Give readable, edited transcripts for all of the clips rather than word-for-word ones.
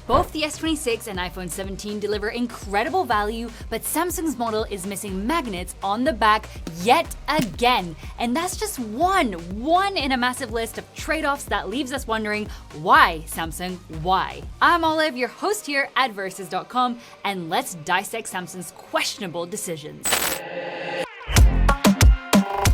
Both the S26 and iPhone 17 deliver incredible value, but Samsung's model is missing magnets on the back yet again. And that's just one in a massive list of trade-offs that leaves us wondering, why, Samsung, why? I'm Olive, your host here at Versus.com, and let's dissect Samsung's questionable decisions.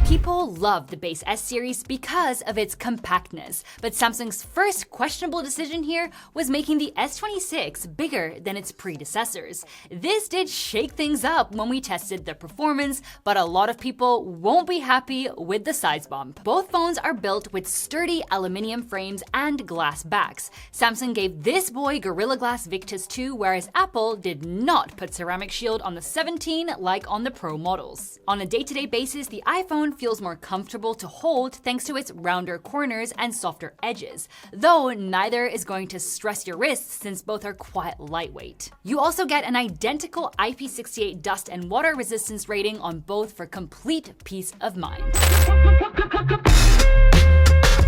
People love the base S series because of its compactness, but Samsung's first questionable decision here was making the S26 bigger than its predecessors. This did shake things up when we tested the performance, but a lot of people won't be happy with the size bump. Both phones are built with sturdy aluminium frames and glass backs. Samsung gave this boy Gorilla Glass Victus 2, whereas Apple did not put ceramic shield on the 17 like on the Pro models. On a day-to-day basis, the iPhone feels more comfortable to hold thanks to its rounder corners and softer edges, though neither is going to stress your wrists since both are quite lightweight. You also get an identical IP68 dust and water resistance rating on both for complete peace of mind.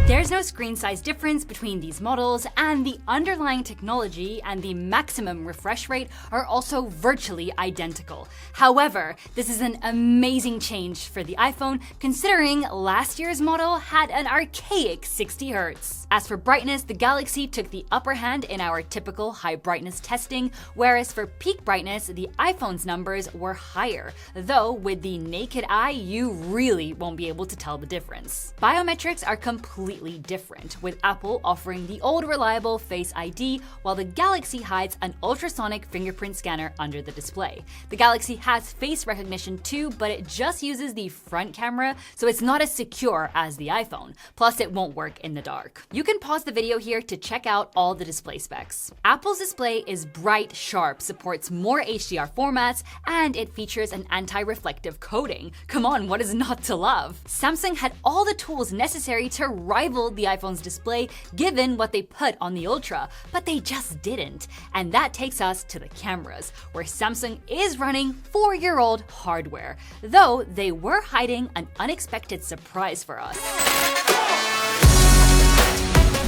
There's no screen size difference between these models, and the underlying technology and the maximum refresh rate are also virtually identical. However, this is an amazing change for the iPhone, considering last year's model had an archaic 60 Hz. As for brightness, the Galaxy took the upper hand in our typical high brightness testing, whereas for peak brightness, the iPhone's numbers were higher, though with the naked eye, you really won't be able to tell the difference. Biometrics are completely different, with Apple offering the old reliable Face ID, while the Galaxy hides an ultrasonic fingerprint scanner under the display. The Galaxy has face recognition too, but it just uses the front camera, so it's not as secure as the iPhone. Plus, it won't work in the dark. You can pause the video here to check out all the display specs. Apple's display is bright, sharp, supports more HDR formats, and it features an anti-reflective coating. Come on, what is not to love? Samsung had all the tools necessary to rival the iPhone's display given what they put on the Ultra, but they just didn't. And that takes us to the cameras, where Samsung is running 4-year-old hardware, though they were hiding an unexpected surprise for us.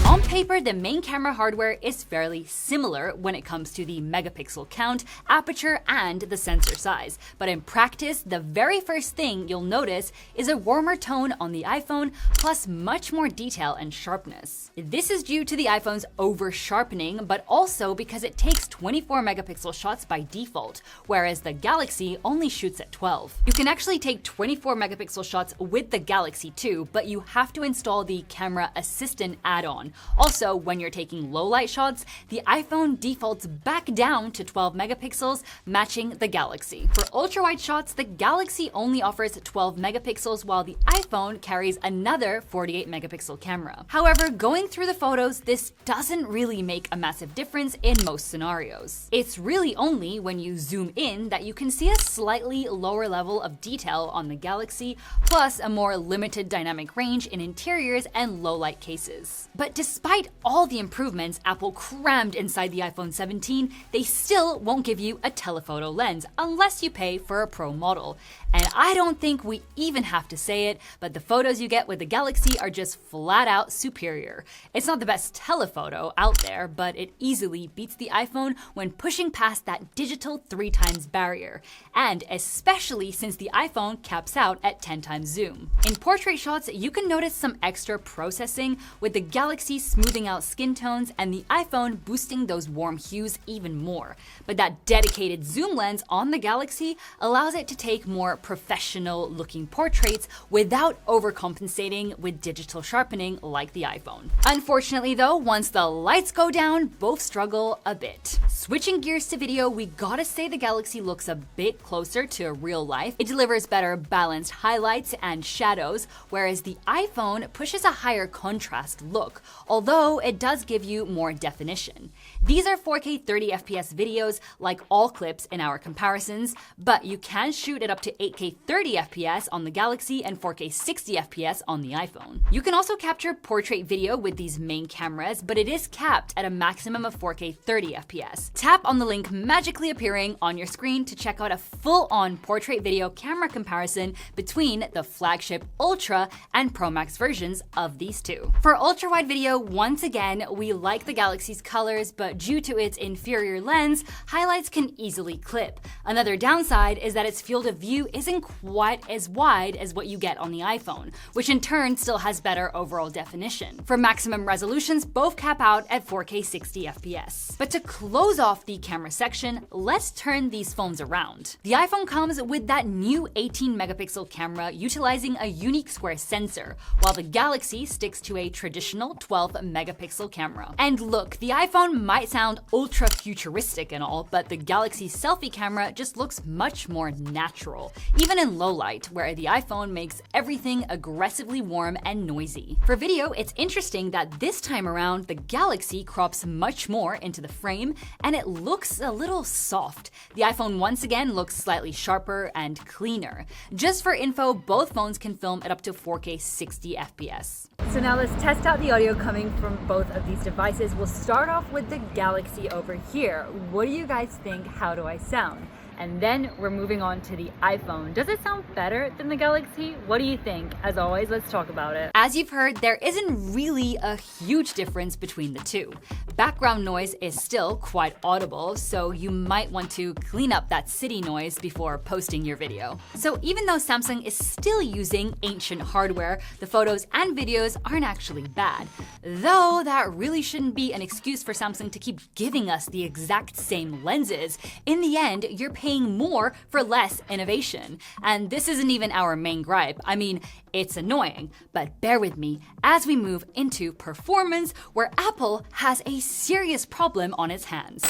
On paper, the main camera hardware is fairly similar when it comes to the megapixel count, aperture, and the sensor size. But in practice, the very first thing you'll notice is a warmer tone on the iPhone, plus much more detail and sharpness. This is due to the iPhone's over-sharpening, but also because it takes 24 megapixel shots by default, whereas the Galaxy only shoots at 12. You can actually take 24 megapixel shots with the Galaxy too, but you have to install the Camera Assistant add-on. Also, when you're taking low light shots, the iPhone defaults back down to 12 megapixels, matching the Galaxy. For ultra-wide shots, the Galaxy only offers 12 megapixels, while the iPhone carries another 48 megapixel camera. However, going through the photos, this doesn't really make a massive difference in most scenarios. It's really only when you zoom in that you can see a slightly lower level of detail on the Galaxy, plus a more limited dynamic range in interiors and low light cases. But despite all the improvements Apple crammed inside the iPhone 17, they still won't give you a telephoto lens unless you pay for a Pro model. And I don't think we even have to say it, but the photos you get with the Galaxy are just flat out superior. It's not the best telephoto out there, but it easily beats the iPhone when pushing past that digital 3x barrier, and especially since the iPhone caps out at 10x zoom. In portrait shots, you can notice some extra processing, with the Galaxy smoothing out skin tones and the iPhone boosting those warm hues even more. But that dedicated zoom lens on the Galaxy allows it to take more professional looking portraits without overcompensating with digital sharpening like the iPhone. Unfortunately though, once the lights go down, both struggle a bit. Switching gears to video, we gotta say the Galaxy looks a bit closer to real life. It delivers better balanced highlights and shadows, whereas the iPhone pushes a higher contrast look, although it does give you more definition. These are 4K 30 FPS videos like all clips in our comparisons, but you can shoot it up to 8K 30 FPS on the Galaxy and 4K 60 FPS on the iPhone. You can also capture portrait video with these main cameras, but it is capped at a maximum of 4K 30 FPS. Tap on the link magically appearing on your screen to check out a full-on portrait video camera comparison between the flagship Ultra and Pro Max versions of these two. For ultra-wide video, video, once again, we like the Galaxy's colors, but due to its inferior lens, highlights can easily clip. Another downside is that its field of view isn't quite as wide as what you get on the iPhone, which in turn still has better overall definition. For maximum resolutions, both cap out at 4K 60 FPS. But to close off the camera section, let's turn these phones around. The iPhone comes with that new 18-megapixel camera utilizing a unique square sensor, while the Galaxy sticks to a traditional 12-megapixel camera. And look, the iPhone might sound ultra-futuristic and all, but the Galaxy selfie camera just looks much more natural, even in low light, where the iPhone makes everything aggressively warm and noisy. For video, it's interesting that this time around, the Galaxy crops much more into the frame, and it looks a little soft. The iPhone once again looks slightly sharper and cleaner. Just for info, both phones can film at up to 4K 60 FPS. So now let's test out the audio coming from both of these devices. We'll start off with the Galaxy over here. What do you guys think? How do I sound? And then we're moving on to the iPhone. Does it sound better than the Galaxy? What do you think? As always, let's talk about it. As you've heard, there isn't really a huge difference between the two. Background noise is still quite audible, so you might want to clean up that city noise before posting your video. So even though Samsung is still using ancient hardware, the photos and videos aren't actually bad. Though that really shouldn't be an excuse for Samsung to keep giving us the exact same lenses. In the end, you're paying more for less innovation. And this isn't even our main gripe. I mean, it's annoying, but bear with me as we move into performance, where Apple has a serious problem on its hands.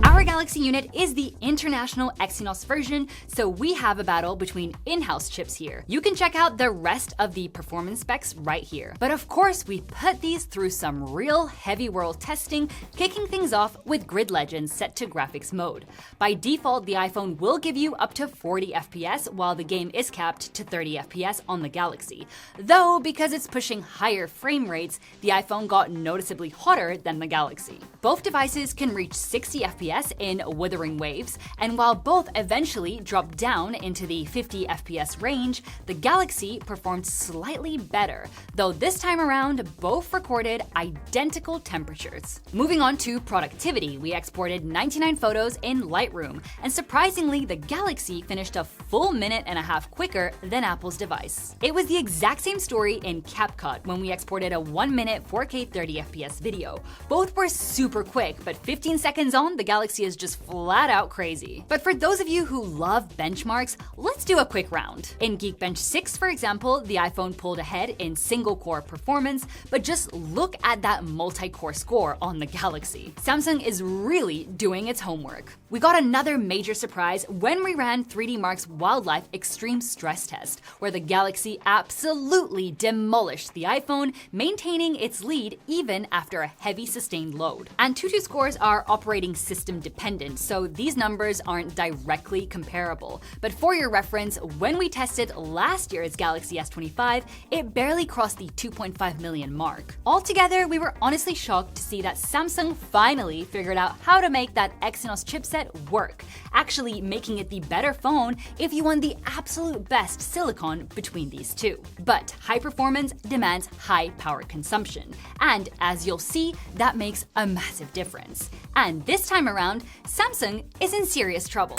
Our Galaxy unit is the international Exynos version, so we have a battle between in-house chips here. You can check out the rest of the performance specs right here. But of course, we put these through some real heavy world testing, kicking things off with Grid Legends set to graphics mode. By default, the iPhone will give you up to 40 FPS, while the game is capped to 30 FPS on the Galaxy. Though, because it's pushing higher frame rates, the iPhone got noticeably hotter than the Galaxy. Both devices can reach 60 FPS in Wuthering Waves, and while both eventually dropped down into the 50 FPS range, the Galaxy performed slightly better, though this time around, both recorded identical temperatures. Moving on to productivity, we exported 99 photos in Lightroom, and surprisingly, the Galaxy finished a full minute and a half quicker than Apple's device. It was the exact same story in CapCut when we exported a 1-minute 4K 30 FPS video. Both were super quick, but 15 seconds on, the Galaxy is just flat out crazy. But for those of you who love benchmarks, let's do a quick round. In Geekbench 6, for example, the iPhone pulled ahead in single-core performance, but just look at that multi-core score on the Galaxy. Samsung is really doing its homework. We got another major surprise when we ran 3D Mark's Wildlife Extreme Stress Test, where the Galaxy absolutely demolished the iPhone, maintaining its lead even after a heavy sustained load. And Antutu scores are operating system dependent, so these numbers aren't directly comparable. But for your reference, when we tested last year's Galaxy S25, it barely crossed the 2.5 million mark. Altogether, we were honestly shocked to see that Samsung finally figured out how to make that Exynos chipset work, actually making it the better phone if you want the absolute best silicon between these two. But high performance demands high power consumption, and as you'll see, that makes a massive difference. And this time around, Samsung is in serious trouble.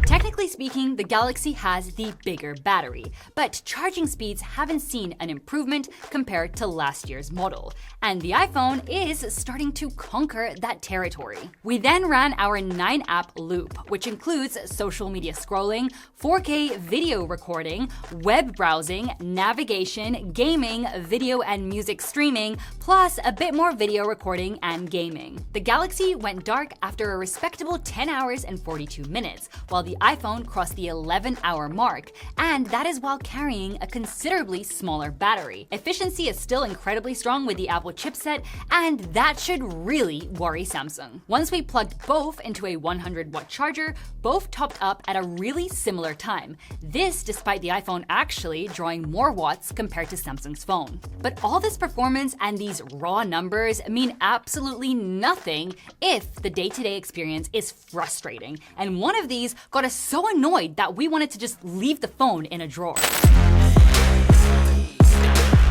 Technically speaking, the Galaxy has the bigger battery, but charging speeds haven't seen an improvement compared to last year's model, and the iPhone is starting to conquer that territory. We then ran our 9-app loop, which includes social media scrolling, 4K video recording, web browsing, navigation, gaming, video and music streaming, plus a bit more video recording and gaming. The Galaxy went dark after a respectable 10 hours and 42 minutes, while the iPhone crossed the 11-hour mark, and that is while carrying a considerably smaller battery. Efficiency is still incredibly strong with the Apple chipset, and that should really worry Samsung. Once we plugged both into a 100-watt charger, both topped up at a really similar time. This despite the iPhone actually drawing more watts compared to Samsung's phone. But all this performance and these raw numbers mean absolutely nothing if the day-to-day experience is frustrating, and one of these got us so annoyed that we wanted to just leave the phone in a drawer.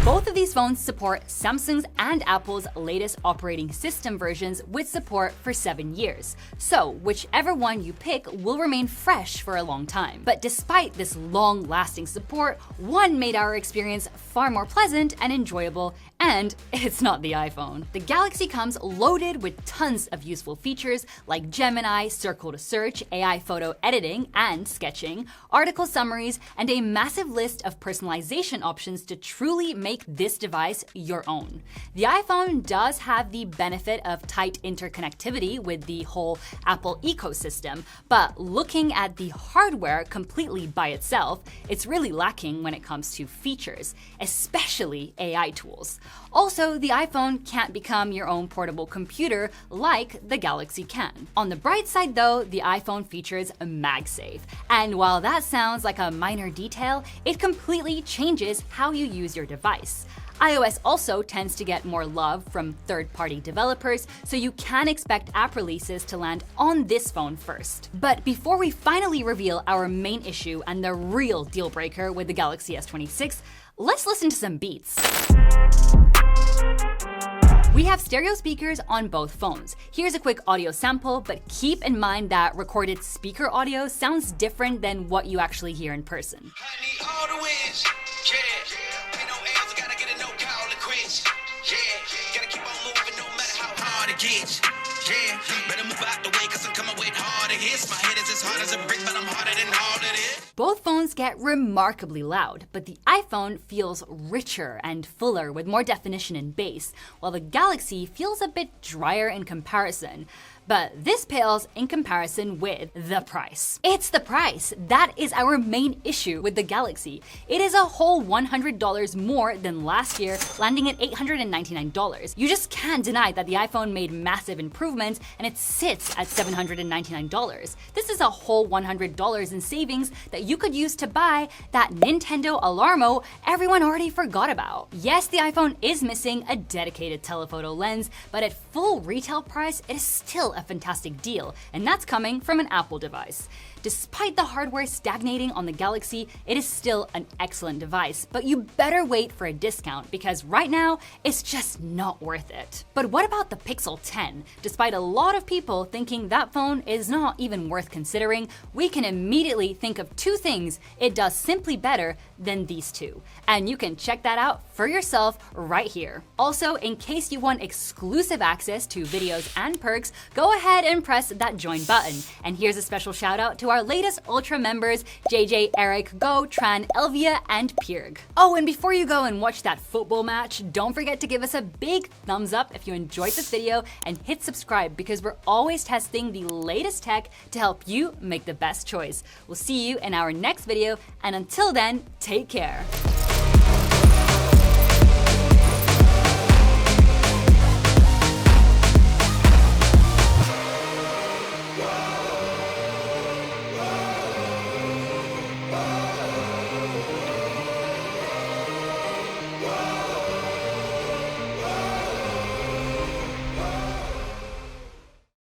Both of these phones support Samsung's and Apple's latest operating system versions with support for 7 years. So whichever one you pick will remain fresh for a long time. But despite this long-lasting support, one made our experience far more pleasant and enjoyable, and it's not the iPhone. The Galaxy comes loaded with tons of useful features like Gemini, Circle to Search, AI photo editing and sketching, article summaries, and a massive list of personalization options to truly make this device your own. The iPhone does have the benefit of tight interconnectivity with the whole Apple ecosystem, but looking at the hardware completely by itself, it's really lacking when it comes to features, especially AI tools. Also, the iPhone can't become your own portable computer like the Galaxy can. On the bright side though, the iPhone features MagSafe. And while that sounds like a minor detail, it completely changes how you use your device. iOS also tends to get more love from third-party developers, so you can expect app releases to land on this phone first. But before we finally reveal our main issue and the real deal breaker with the Galaxy S26, let's listen to some beats. We have stereo speakers on both phones. Here's a quick audio sample, but keep in mind that recorded speaker audio sounds different than what you actually hear in person. Both phones get remarkably loud, but the iPhone feels richer and fuller with more definition and bass, while the Galaxy feels a bit drier in comparison. But this pales in comparison with the price. It's the price. That is our main issue with the Galaxy. It is a whole $100 more than last year, landing at $899. You just can't deny that the iPhone made massive improvements and it sits at $799. This is a whole $100 in savings that you could use to buy that Nintendo Alarmo everyone already forgot about. Yes, the iPhone is missing a dedicated telephoto lens, but at full retail price, it is still a fantastic deal, and that's coming from an Apple device. Despite the hardware stagnating on the Galaxy, it is still an excellent device, but you better wait for a discount because right now, it's just not worth it. But what about the Pixel 10? Despite a lot of people thinking that phone is not even worth considering, we can immediately think of two things it does simply better than these two. And you can check that out for yourself right here. Also, in case you want exclusive access to videos and perks, go ahead and press that join button. And here's a special shout out to our latest Ultra members, JJ, Eric, Go, Tran, Elvia, and Pierg. Oh, and before you go and watch that football match, don't forget to give us a big thumbs up if you enjoyed this video and hit subscribe because we're always testing the latest tech to help you make the best choice. We'll see you in our next video, and until then, take care.